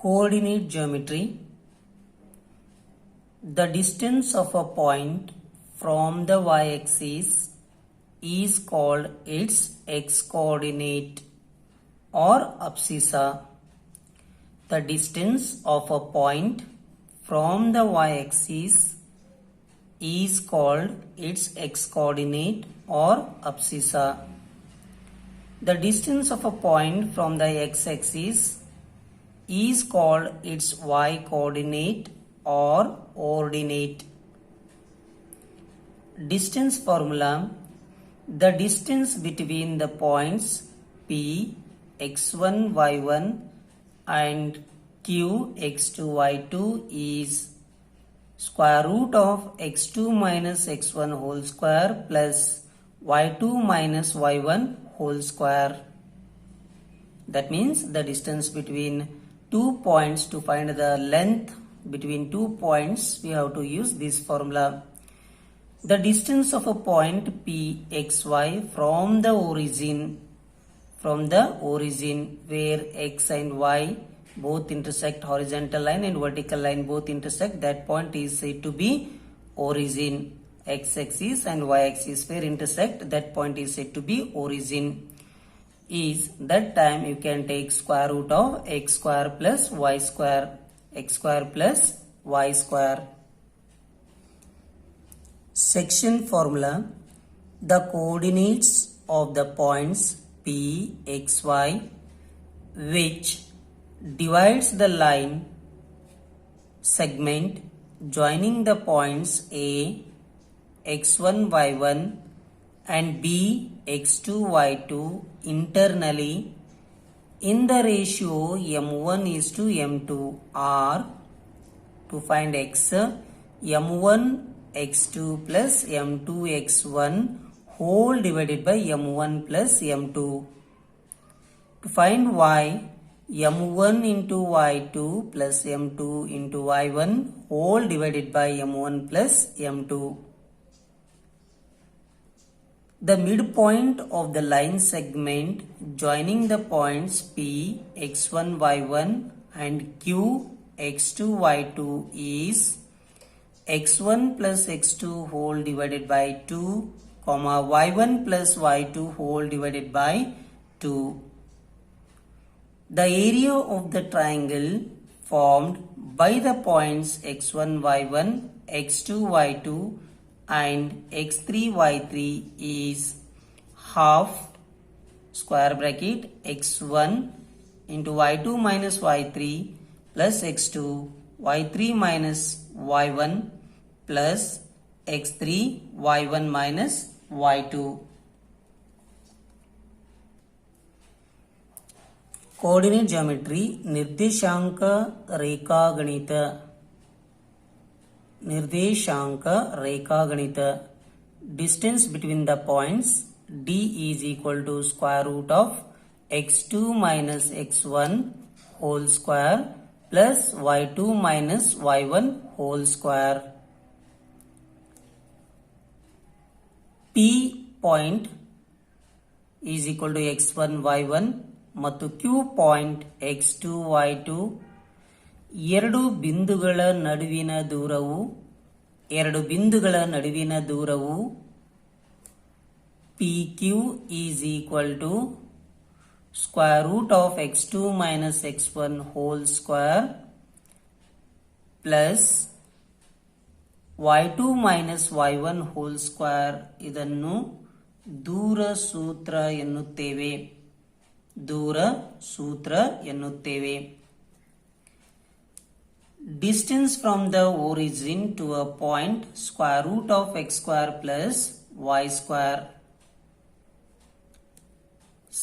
Coordinate geometry. The distance of a point from the y-axis is called its x-coordinate or abscissa. The distance of a point from the y-axis is called its x-coordinate or abscissa. The distance of a point from the x-axis is called its y-coordinate or ordinate. Distance formula. The distance between the points P, x1, y1 and Q, x2, y2 is square root of x2 minus x1 whole square plus y2 minus y1 whole square. That means the distance between 2 points. To find the length between 2 points, we have to use this formula. The distance of a point P, xy from the origin where x and y both intersect, horizontal line and vertical line both intersect, that point is said to be origin. X-axis and y-axis where intersect, that point is said to be origin. Is that time you can take square root of x square plus y square, x square plus y square. Section formula. The coordinates of the points P, x, y which divides the line segment joining the points A, x1, y1 and B, x2, y2 internally in the ratio m1 is to m2 are, to find x, m1 x2 plus m2 x1 whole divided by m1 plus m2. To find y, m1 into y2 plus m2 into y1 whole divided by m1 plus m2. The midpoint of the line segment joining the points P, x1, y1 and Q, x2, y2 is x1 plus x2 whole divided by 2, y1 plus y2 whole divided by 2. The area of the triangle formed by the points x1, y1, x2, y2 and x3, y3 is half square bracket x1 into y2 minus y3 plus x2, y3 minus y1 plus x3, y1 minus y2. Coordinate geometry. Nirdeshanka Rekha Ganita. Nirdeshanka Rekha Ganita. Distance between the points D is equal to square root of x2 minus x1 whole square plus y2 minus y1 whole square. P point is equal to x1, y1 ಮತ್ತು Q point x2, y2 ಎರಡು ಬಿಂದುಗಳ ನಡುವಿನ ದೂರವು PQ is equal to square root of x2 minus x1 whole square plus y2 minus y1 whole square. ಇದನ್ನು ದೂರ ಸೂತ್ರ ಎನ್ನುತ್ತೇವೆ. Distance from the origin to a point square root of x square plus y square.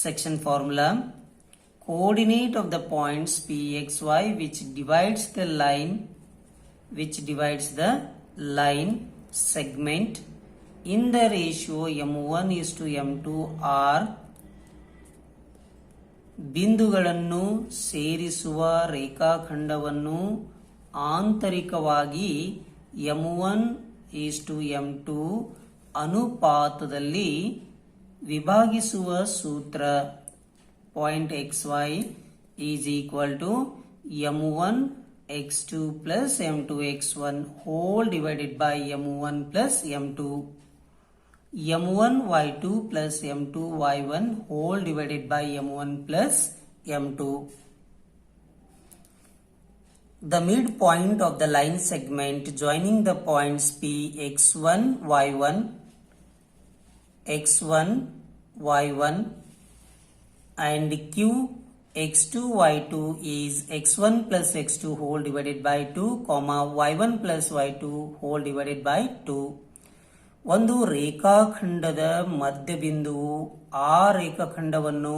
Section formula. Coordinate of the points P, x, y which divides the line segment in the ratio m1 is to m2 are ಬಿಂದುಗಳನ್ನು ಸೇರಿಸುವ ರೇಖಾಖಂಡವನ್ನು ಆಂತರಿಕವಾಗಿ m1 is to m2 ಅನುಪಾತದಲ್ಲಿ ವಿಭಾಗಿಸುವ ಸೂತ್ರ. Point xy is equal to m1 x2 plus m2 x1 whole divided by m1 plus m2, m1 y2 plus m2 y1 whole divided by m1 plus m2. The midpoint of the line segment joining the points P x1 y1 x1 y1 and q x2 y2 is x1 plus x2 whole divided by 2, y1 plus y2 whole divided by 2. ಒಂದು ರೇಖಾಖಂಡದ ಮಧ್ಯಬಿಂದುವು ಆ ರೇಖಾಖಂಡವನ್ನು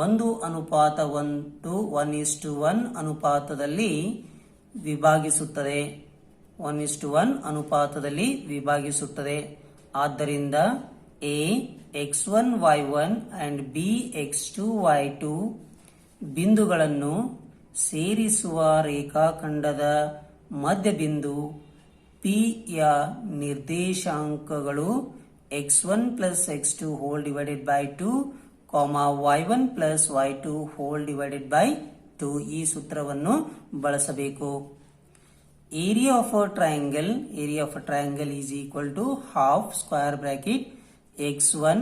1:1 ಅನುಪಾತದಲ್ಲಿ ವಿಭಾಗಿಸುತ್ತದೆ. 1:1 ಅನುಪಾತದಲ್ಲಿ ವಿಭಾಗಿಸುತ್ತದೆ. ಆದ್ದರಿಂದ A x1 y1 and B x2 y2 ಬಿಂದುಗಳನ್ನು ಸೇರಿಸುವ ರೇಖಾಖಂಡದ ಮಧ್ಯಬಿಂದು P ಯ ನಿರ್ದೇಶಾಂಕಗಳು x1 plus x2 whole divided by 2, y1 plus y2 whole divided by 2. ಈ ಸೂತ್ರವನ್ನು ಬಳಸಬೇಕು. Area of a triangle is equal to half square bracket x1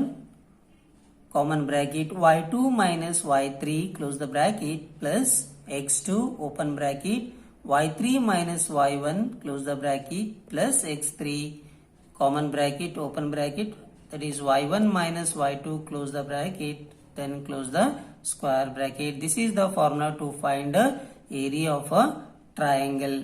common bracket y2 minus y3 close the bracket plus x2 open bracket y3 minus y1 close the bracket plus x3 common bracket open bracket, that is y1 minus y2 close the bracket, then close the square bracket. This is the formula to find the area of a triangle.